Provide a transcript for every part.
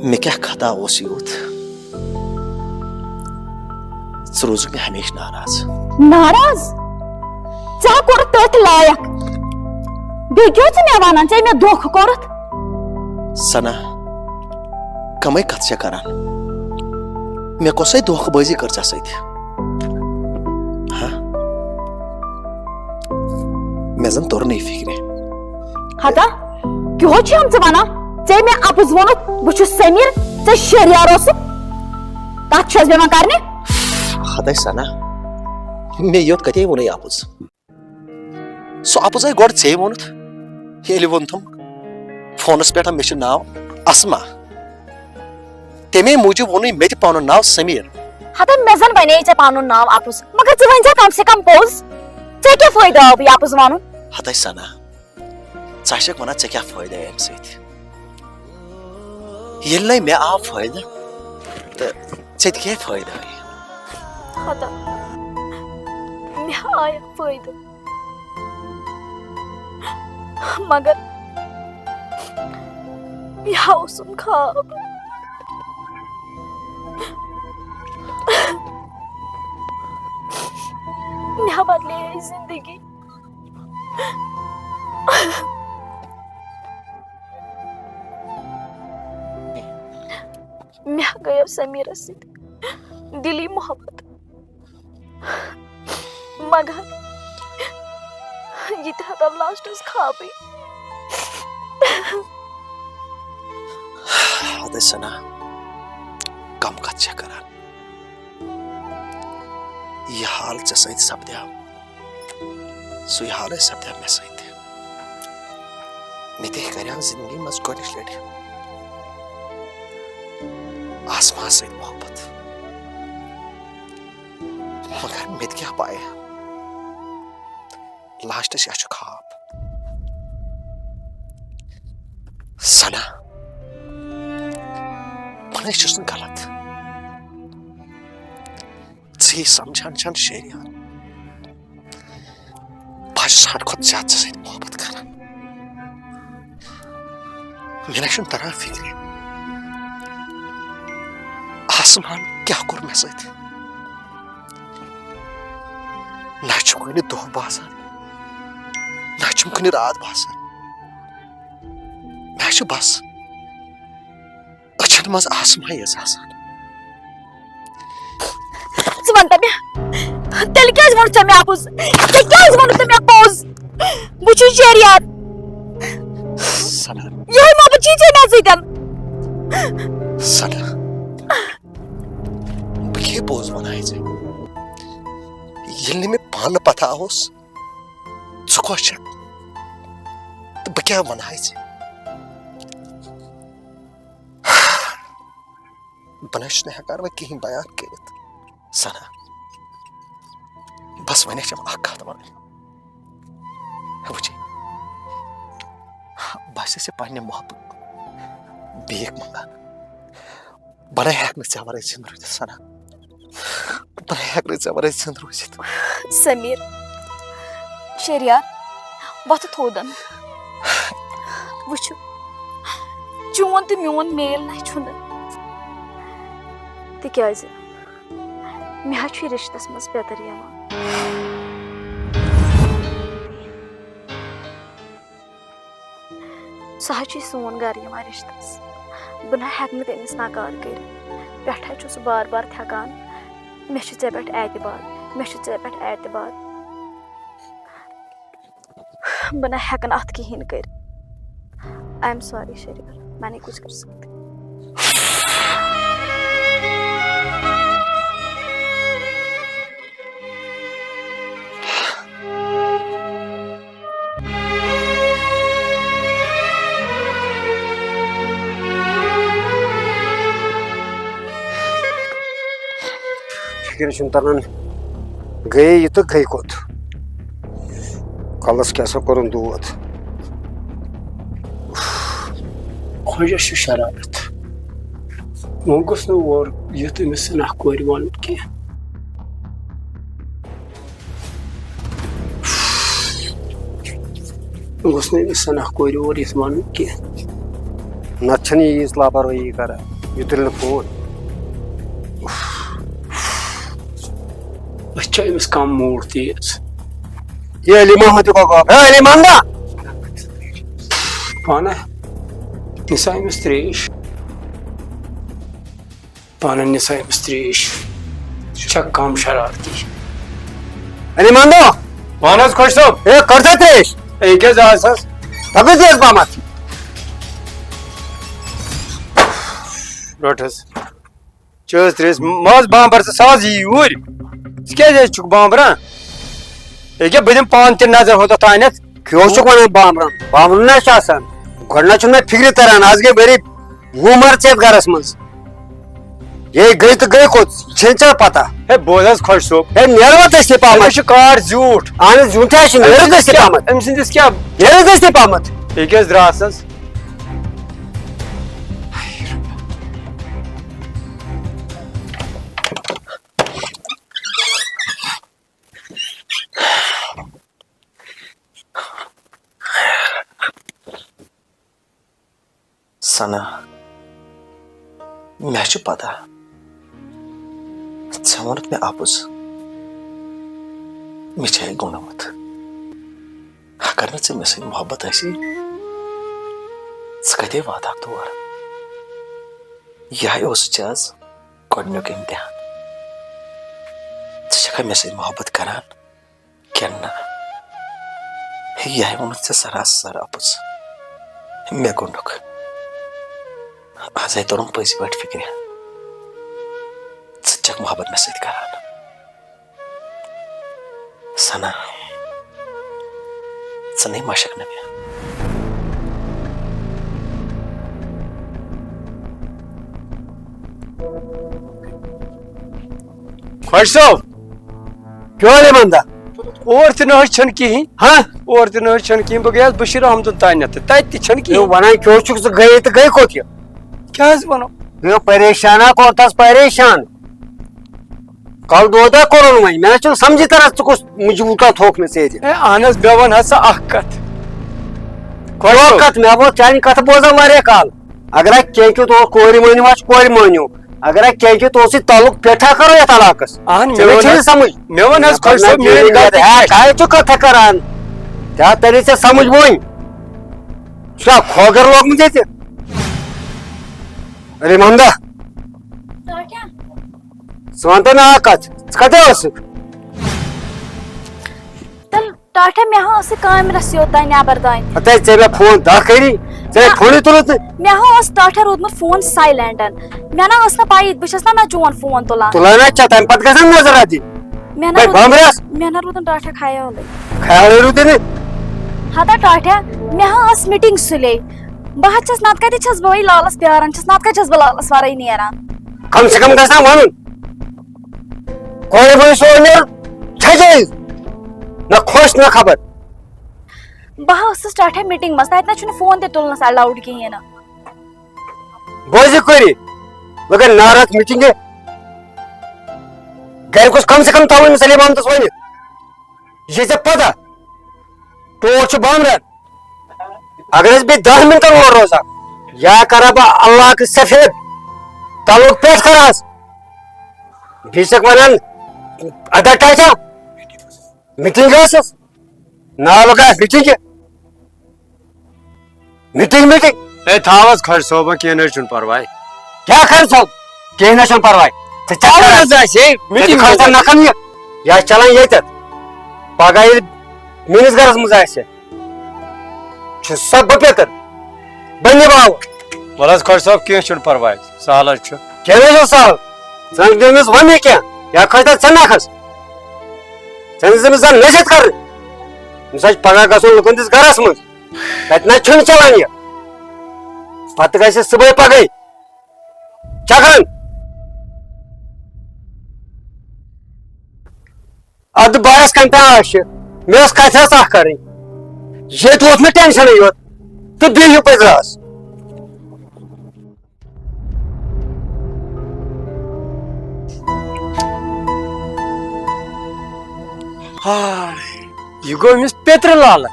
मे क्या खता ओस यूत रोज मे हमेशा नाराज नाराज चा कोर तथ लायक बे क्यों मे वन चे मे धोख कोरत सना कमै कत करान मे कसै धोखबाजी कर सत हाँ मे जन तोर नहीं फिक्रे हता क्यों छम च वना चे मे अपुज वोनुत बु समीर चे शरियार ओस कत छस बे करने हतै सना मे योत कते वोन अपुज सो अपुज गोड चे वोनुत येलि वोनथम फोनस पे मे नाव अस्मा तमे मूजूब वोन मे पान नाव समीर हता मे जन बने चे पान नाव अपुज मगर चे वन कम से कम पोज चे क्या फायदा अब अपुज वन हतै सना चाशक वना चे क्या फायदा अम सत ये मे आव फायदा तो चे क्या फायदा हता मे आय फायदा मगर यह उसम खाब मैं बदले जिंदगी मैं गया समीर दिली मोहब्बत मगर ये तब लास्ट खाबी हतै सना कम कत करान यह हाल चे सत सपद्या सु हाल सपद्या मे सत मे कर जिंदगी मज गोच लट आसमान सत मोहब्बत मगर मे क्या पाया लास्टस यह खाब सना मन गलत े समझान छान शरियार बस हद खुद ज्यादा सत मोहब्बत कर मे तरह फिक्र आसमान क्या कोर मे सत ना कुन दह बासान ना कुन रात बासान मे बस अचन मज आसमां आसान तेल क्या वोन चे मे अपुज क्या वोन मे पोज बुच शरियार सना यही मोहब्बत चीज मे सतन सना बे पोज वन ये मे पान पता होस कह तो बह क्या वन बन हेकान वह कहीं बयान कर सना बस वन कत वन वुच बस पे मोहब्बत बेक मंगान बन हेक े वर जिंद रूज सना बन हेक े वर जिंद रूज समीर शरियार वत थोदन वुच चोन तो मोन मेल ना तिकाज मे रिश्तस मज बेतर सह सोन गर रिश्तस बह हेक तमिस नकार कर पे सह बार बार थकान मे ऐ पे एतबार मे ऐ पे एतबार बह हेकन अत कहें कर आई एम सॉरी शरियार मैं नहीं कुछ कर सकती फिक्र तरन गए ये तो गई कोत कलस क्या कोर दूध खुश शरारत वो गोस और ये तमिस कोर वन कह गोस कोर और ये वन कह नत यीज लापरवाही कर यह तुल फोन अमिस कम मूड तेज ये अली मोहम्मद को अली मोहम्मद पाना निसा अमिस त्रेश पाना निसा अमिस त्रेश छक कम शरारती अली मोहम्मद पाना खुश सब ए करता त्रेश ए क्या जासस तब तेज पामत रोटस चोस त्रेस मज बांबर साज यूर क्या चुक बांबरा ये बदिम पान त नजर होता तानत क्यों चुक वन बांबरन बांबरन ना शासन गडना छु मे फिक्र तरन आज गे बरी वुमर चेत गरस मंस ये गई तो गई को छेंचा पता है बोझस खुश सो है नेरवत से पामत छ कार झूठ आने झूठा छ नेरवत से पामत एम सिंदिस क्या नेरवत से पामत ये क्या द्रासस सना मे पता ऐ वोन मे आपुज मे गुणमत अगर नो मे सत मोहब्बत कते वात तौर यह आज गोडनुक इम्तिहान ा मे सत मोहब्बत करान क्या ना यह वोन सरासर आपुज मे गुणुक आज तोर पज पे फिक्र क मोहब्बत मे सत करान सना नहीं मशक न मे खुश सब क्यों ले मंदा और त छन कहीं हाँ और त कहीं बह गया बशीर अहमद तानत तन कहीं वन क्यों चुक गई तो गई कोत क्या वो परेशाना कोतस परेशान कल दोदा कोर वह मे समझी तरह कुछ मुझूटा थोक मे से अहन मे वन हसा कत मे वो चान कथ बोजा वारिया काल अगर क्या तो कोर मानियो आज कोर मानियो अगर क्या तो तालुक पेठा करो ये इलाकस समझ मे वन कथ करान क्या तरी से समझ वो खोगर लोग मुझे अरे मंदा वन ना कत कते तल टाठे मे काम रस्यो नबर तान चे मे फोन दह करी चे फोन तुलत मे टाठे रोदमुत फोन साइलेंटन मे ना पाई बस ना चोन फोन तुलान तुलाना चा तम पत गसन नजर आदि मे ना रोदन टाठे ख्याल ख्याल रुदन हता टाठे मे मीटिंग सुले बह नत कत बह लालस प्यारान नत कत बह लालस वर नेरान कम से कम गसा वन कोई बह सोने न खुश न खबर बह टाठे मीटिंग मज तत फोन तुलनस अलाउड कहें बोझ करी मगर नाराज मीटिंग घर कुछ कम से कम थवन सलीम अहमद वन ये पता टोर बामर अगर बे 10 मिनटन और रोजा या करा बह अल्लाह के सफेद तालुक पेट करास भीसक वन अदा टाचा मीटिंग नाल मीटिंग मीटिंग मीटिंग ए थावस खर्च सोब कह परवाह क्या खर्च हो कह परवाह मीटिंग खर्च नखन यह चलान ये पगह मीनिस गरस मज सब बेतर बन बाव वल खर्च सोब कह परवाह सहल क्या सहल जन वन क्या या खत े नखस नशत कर पगह गो लुकन गरस मज तत चलान यह पत ग सुबह पगह चकरन अद बारस कंटाश मे कथ कर ये वोत मे टेंशन योत तो बिहू पे ग्रास यह गो अमिस पेत्र लाल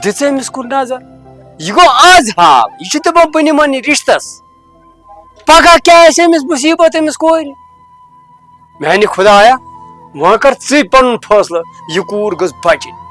दिस अमिस कुन नजर यह गो आज हाल यह दपान बह निमन रिश्तस पगह क्या मुसीबत अमिस कोर मैंने खुदाया वह कर ी पन फैसला यह कूर गज बचन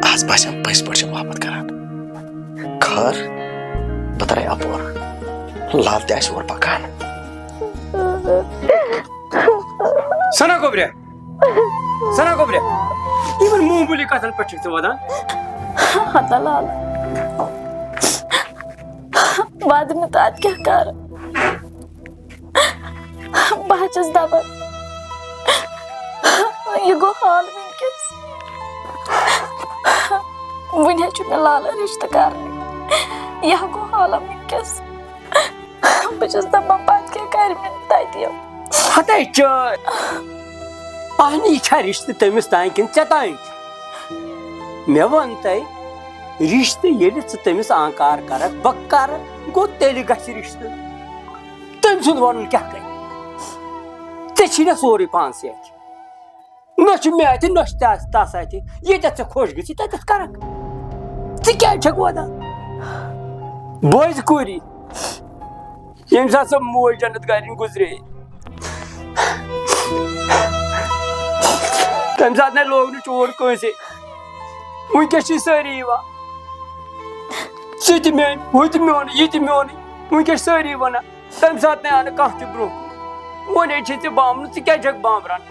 आज बस पज पे मोहब्बत करान खर बह अपोर लाल तह और पकान सना गोब्रे इन मूमूली कथन पे वदान हता लाल बाद में तो क्या कर बह दपान यह गो हाल वनकस वन मे लाल रिश्त कर यह गो हाल वनकस बस दपान पत क्या कर हते अहनी छा रिश्त तमिस तान किन ऐ तान मे वन तय रिश्त ये तमिस आकार कर बह कर गो तेल ग रिश्त तम सुन वन क्या कर सोरे पान सत न मे अत न तस अत ये खुश ग कर क्या वदान बोज कूरी यम सात सो मोज जन्नत गारिन गुजरे तम सात न लोग न चोर कंसे वनकस सारी सह मेन हु मोन यह मोन वनकस सारी वन तम सात न आन कह ब्रो वन बामन क्या बामरान